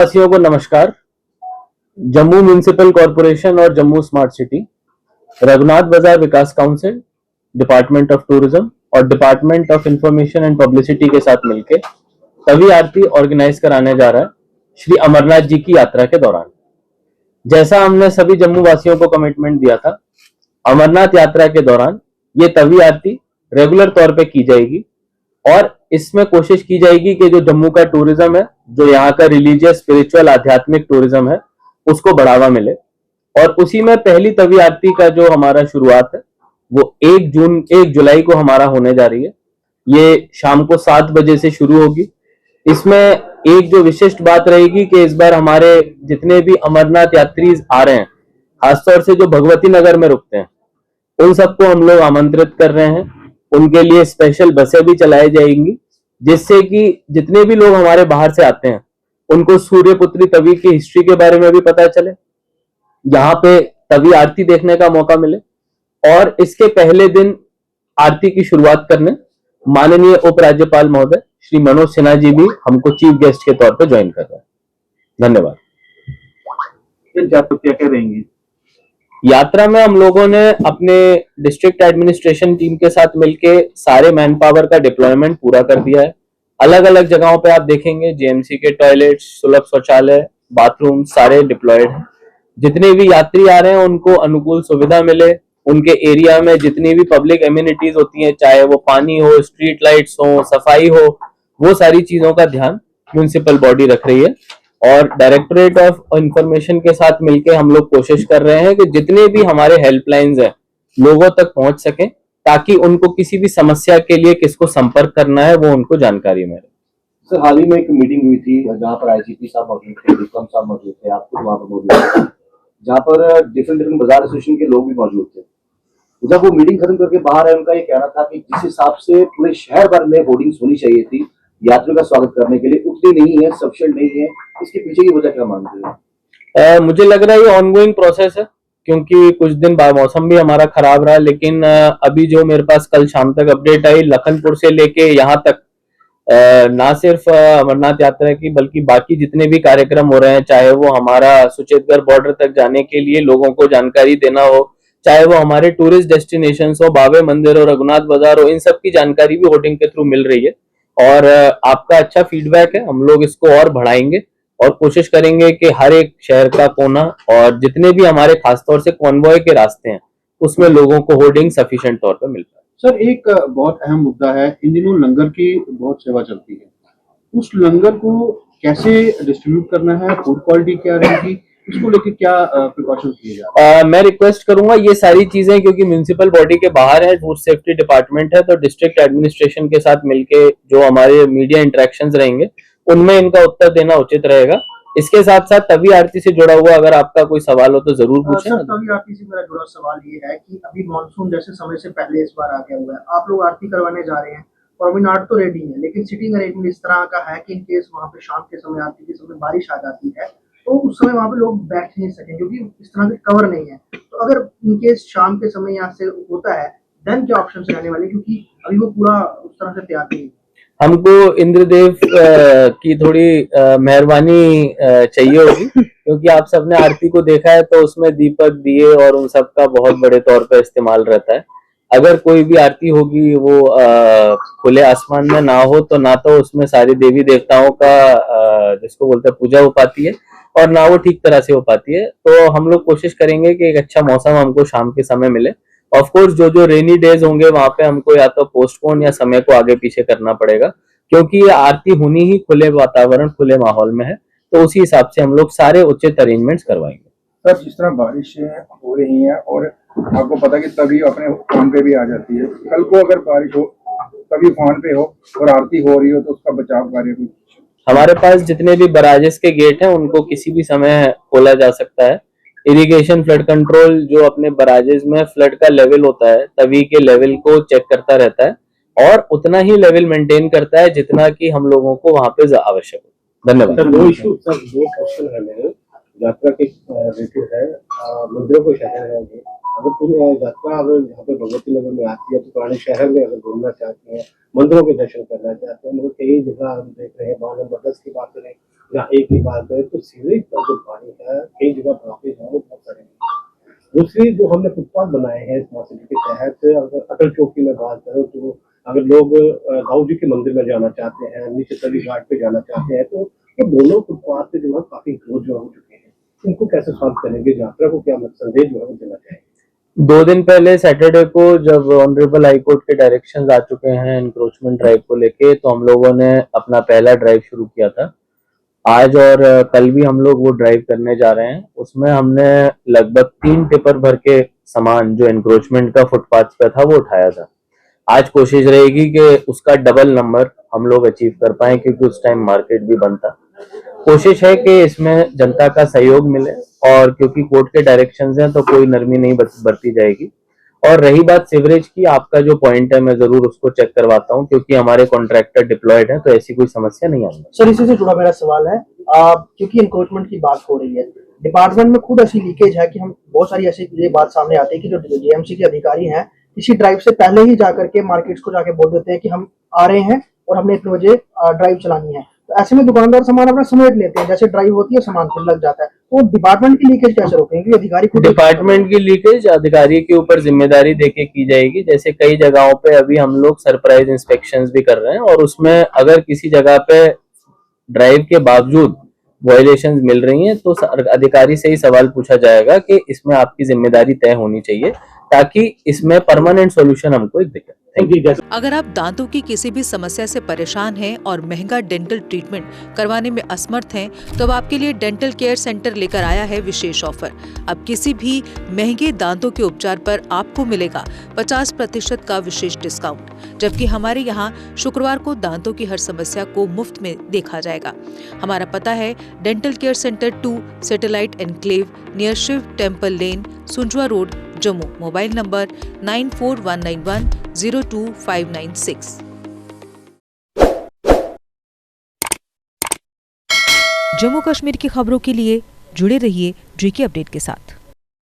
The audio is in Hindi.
वासियों को नमस्कार। जम्मू म्युनिसिपल कॉरपोरेशन और जम्मू स्मार्ट सिटी, रघुनाथ बाजार विकास काउंसिल, डिपार्टमेंट ऑफ टूरिज्म और department of information and publicity के साथ मिलकर तवी आरती ऑर्गेनाइज कराने जा रहा है श्री अमरनाथ जी की यात्रा के दौरान। जैसा हमने सभी जम्मू वासियों को कमिटमेंट दिया था, अमरनाथ यात्रा के दौरान ये तवी आरती रेगुलर तौर पे की जाएगी और इसमें कोशिश की जाएगी कि जो जम्मू का टूरिज्म है, जो यहाँ का रिलीजियस स्पिरिचुअल आध्यात्मिक टूरिज्म है, उसको बढ़ावा मिले। और उसी में पहली तवी आरती का जो हमारा शुरुआत है वो 1 जुलाई को हमारा होने जा रही है। ये शाम को 7 बजे से शुरू होगी। इसमें एक जो विशिष्ट बात रहेगी कि इस बार हमारे जितने भी अमरनाथ यात्री आ रहे हैं, खासतौर से जो भगवती नगर में रुकते हैं, उन सबको हम लोग आमंत्रित कर रहे हैं। उनके लिए स्पेशल बसें भी चलाई जाएंगी, जिससे कि जितने भी लोग हमारे बाहर से आते हैं उनको सूर्यपुत्री तवी की हिस्ट्री के बारे में भी पता चले, यहाँ पे तवी आरती देखने का मौका मिले। और इसके पहले दिन आरती की शुरुआत करने माननीय उपराज्यपाल महोदय श्री मनोज सिन्हा जी भी हमको चीफ गेस्ट के तौर पर ज्वाइन कर रहे हैं। धन्यवाद। क्या क्या रहेंगे यात्रा में? हम लोगों ने अपने डिस्ट्रिक्ट एडमिनिस्ट्रेशन टीम के साथ मिलके सारे मैन पावर का डिप्लॉयमेंट पूरा कर दिया है। अलग अलग जगहों पे आप देखेंगे जेएमसी के टॉयलेट, सुलभ शौचालय, बाथरूम सारे डिप्लॉयड हैं। जितने भी यात्री आ रहे हैं उनको अनुकूल सुविधा मिले, उनके एरिया में जितनी भी पब्लिक एम्यूनिटीज होती हैं, चाहे वो पानी हो, स्ट्रीट लाइट्स हो, सफाई हो, वो सारी चीजों का ध्यान म्युनिसिपल बॉडी रख रही है। और डायरेक्टरेट ऑफ इंफॉर्मेशन के साथ मिलकर हम लोग कोशिश कर रहे हैं कि जितने भी हमारे हेल्पलाइंस हैं लोगों तक पहुंच सकें, ताकि उनको किसी भी समस्या के लिए किसको संपर्क करना है वो उनको जानकारी मिले। सर, हाल ही में एक मीटिंग हुई थी जहाँ पर आईजीपी साहब मौजूद थे, विक्रम साहब मौजूद थे, आप खुद वहाँ पर मौजूद थे, जहाँ पर डिफरेंट बाजार एसोसिएशन के लोग भी मौजूद थे। जब वो मीटिंग खत्म करके बाहर आए, उनका ये कहना था कि जिस हिसाब से पूरे शहर भर में होर्डिंग्स होनी चाहिए थी यात्रियों का स्वागत करने के लिए, उतनी नहीं है, सफिशिएंट नहीं है। इसके पीछे की वजह क्या मानते हैं? मुझे लग रहा है ये ऑनगोइंग प्रोसेस है, क्योंकि कुछ दिन बाद मौसम भी हमारा खराब रहा। लेकिन अभी जो मेरे पास कल शाम तक अपडेट आई, लखनपुर से लेके यहाँ तक ना सिर्फ अमरनाथ यात्रा की बल्कि बाकी जितने भी कार्यक्रम हो रहे हैं, चाहे वो हमारा सुचेतगढ़ बॉर्डर तक जाने के लिए लोगों को जानकारी देना हो, चाहे वो हमारे टूरिस्ट डेस्टिनेशन हो, बाबे मंदिर हो, रघुनाथ बाजार हो, इन सब की जानकारी भी होर्डिंग के थ्रू मिल रही है। और आपका अच्छा फीडबैक है, हम लोग इसको और बढ़ाएंगे और कोशिश करेंगे कि हर एक शहर का कोना और जितने भी हमारे खासतौर से कॉन्वॉय के रास्ते हैं उसमें लोगों को होर्डिंग सफिशिएंट तौर पर मिल पाए। सर, एक बहुत अहम मुद्दा है, इन दिनों लंगर की बहुत सेवा चलती है, उस लंगर को कैसे डिस्ट्रीब्यूट करना है, फूड क्वालिटी क्या रहेगी, इसको लेकर क्या प्रिकॉशन किए जा रहे हैं? मैं रिक्वेस्ट करूंगा ये सारी चीजें, क्योंकि म्युनिसिपल बॉडी के बाहर है, फूड सेफ्टी डिपार्टमेंट है, तो डिस्ट्रिक्ट एडमिनिस्ट्रेशन के साथ मिलके जो हमारे मीडिया इंटरेक्शंस रहेंगे उनमें इनका उत्तर देना उचित रहेगा। इसके साथ साथ तवी आरती से जुड़ा हुआ अगर आपका कोई सवाल हो तो जरूर पूछें। तवी आरती से मेरा जुड़ा सवाल ये है कि अभी मॉनसून जैसे समय से पहले इस बार आ गया हुआ है, आप लोग आरती करवाने जा रहे हैं, प्रॉमेनाड तो रेडी है, लेकिन सिटिंग अरेंजमेंट इस तरह का है कि इन केस वहाँ पे शाम के समय आरती के समय बारिश आ जाती है तो उस समय वहाँ पे लोग बैठ नहीं सकें क्योंकि इस तरह के कवर नहीं है। तो अगर इन केस शाम के समय यहाँ से होता है देन क्या ऑप्शन रहने वाले, क्योंकि अभी वो पूरा उस तरह से तैयार नहीं है। हमको इंद्रदेव की थोड़ी मेहरबानी चाहिए होगी, क्योंकि आप सबने आरती को देखा है तो उसमें दीपक, दिए और उन सब का बहुत बड़े तौर पर इस्तेमाल रहता है। अगर कोई भी आरती होगी वो खुले आसमान में ना हो तो ना तो उसमें सारी देवी देवताओं का जिसको बोलते हैं पूजा हो पाती है और ना वो ठीक तरह से हो पाती है। तो हम लोग कोशिश करेंगे कि एक अच्छा मौसम हमको शाम के समय मिले। ऑफ कोर्स जो जो रेनी डेज होंगे वहां पे हमको या तो पोस्टपोन या समय को आगे पीछे करना पड़ेगा, क्योंकि ये आरती होनी ही खुले वातावरण, खुले माहौल में है, तो उसी हिसाब से हम लोग सारे उचित अरेंजमेंट्स करवाएंगे। सर, जिस तरह बारिशें हो रही हैं और आपको पता है कि तभी अपने फोन पे भी आ जाती है, कल को अगर बारिश हो तभी फोन पे हो और आरती हो रही हो तो उसका बचाव कार्य भी? हमारे पास जितने भी बराजेस के गेट हैं उनको किसी भी समय खोला जा सकता है। इरिगेशन फ्लड कंट्रोल जो अपने बराजेस में फ्लड का लेवल होता है तभी के लेवल को चेक करता रहता है और उतना ही लेवल मेंटेन करता है जितना कि हम लोगों को वहां पे आवश्यक हो। धन्यवाद। सर, दो क्वेश्चन है मेरे यात्रा के रिलेटेड है। मंदिरों को शहर है, अगर पूरी यात्रा अगर यहाँ पे भगवती नगर में आती है तो पुराने शहर में अगर घूमना चाहते हैं, मंदिरों के दर्शन करना चाहते हैं, मगर कई जगह हम देख रहे हैं, 9 नंबर 10 की बात करें जहाँ एक की बात करें तो सीवरेज का जो पानी है कई जगह ब्लॉकेज है वो बहुत सारे हैं। दूसरी जो हमने फुटपाथ बनाए हैं स्मार्ट सिटी के तहत, अगर अटल चौक की मैं बात करूँ तो अगर लोग दाऊ जी के मंदिर में जाना चाहते हैं, नीचे तली घाट पे जाना चाहते हैं, तो ये दोनों फुटपाथ पे जो है काफी ग्रोथ जो हो चुके हैं। इनको कैसे सॉल्व करेंगे, यात्रा को क्या संदेश जो है वो देना चाहिए? 2 दिन पहले सैटरडे को जब ऑनरेबल हाई कोर्ट के डायरेक्शंस आ चुके हैं एनक्रोचमेंट ड्राइव को लेके, तो हम लोगों ने अपना पहला ड्राइव शुरू किया था। आज और कल भी हम लोग वो ड्राइव करने जा रहे हैं। उसमें हमने लगभग 3 टिपर भर के सामान जो एनक्रोचमेंट का फुटपाथ पे था वो उठाया था। आज कोशिश रहेगी कि उसका डबल नंबर हम लोग अचीव कर पाए, क्योंकि उस टाइम मार्केट भी बंद था। कोशिश है कि इसमें जनता का सहयोग मिले, और क्योंकि कोर्ट के डायरेक्शंस हैं तो कोई नरमी नहीं बरती जाएगी। और रही बात सीवरेज की, आपका जो पॉइंट है मैं जरूर उसको चेक करवाता हूँ, क्योंकि हमारे कॉन्ट्रैक्टर डिप्लॉयड हैं, तो ऐसी कोई समस्या नहीं आएगी। सर इसी से जुड़ा मेरा सवाल है, क्योंकि इंक्रोचमेंट की बात हो रही है, डिपार्टमेंट में खुद ऐसी लीकेज है कि हम बहुत सारी ऐसी ये बात सामने आती है कि जो जेएमसी के अधिकारी हैं किसी ड्राइव से पहले ही जाकर के मार्केट्स को जाके बोल देते हैं कि हम आ रहे हैं और हमने इतने बजे ड्राइव चलानी है। तो ऐसे में दुकानदार सामान अपना समेट लेते हैं, जैसे ड्राइव होती है सामान फिर लग जाता है। तो डिपार्टमेंट की लीकेज कैसे रोकेंगे? अधिकारी खुद डिपार्टमेंट की लीकेज अधिकारी के ऊपर जिम्मेदारी देके की जाएगी। जैसे कई जगहों पे अभी हम लोग सरप्राइज इंस्पेक्शंस भी कर रहे हैं, और उसमें अगर किसी जगह पे ड्राइव के बावजूद वायलेशंस मिल रही हैं तो अधिकारी से ही सवाल पूछा जाएगा कि इसमें आपकी जिम्मेदारी तय होनी चाहिए, ताकि इसमें परमानेंट सॉल्यूशन हमको एक दिखे। अगर आप दांतों की किसी भी समस्या से परेशान हैं और महंगा डेंटल ट्रीटमेंट करवाने में असमर्थ हैं, तो अब आपके लिए डेंटल केयर सेंटर लेकर आया है विशेष ऑफर। अब किसी भी महंगे दांतों के उपचार पर आपको मिलेगा 50% का विशेष डिस्काउंट, जबकि हमारे यहाँ शुक्रवार को दांतों की हर समस्या को मुफ्त में देखा जाएगा। हमारा पता है dental care centre 2, satellite enclave, near Shiv temple lane, Sunjwa road, Jammu. Mobile number 9419102596। Jammu Kashmir की खबरों के लिए जुड़े रहिए JK अपडेट के साथ।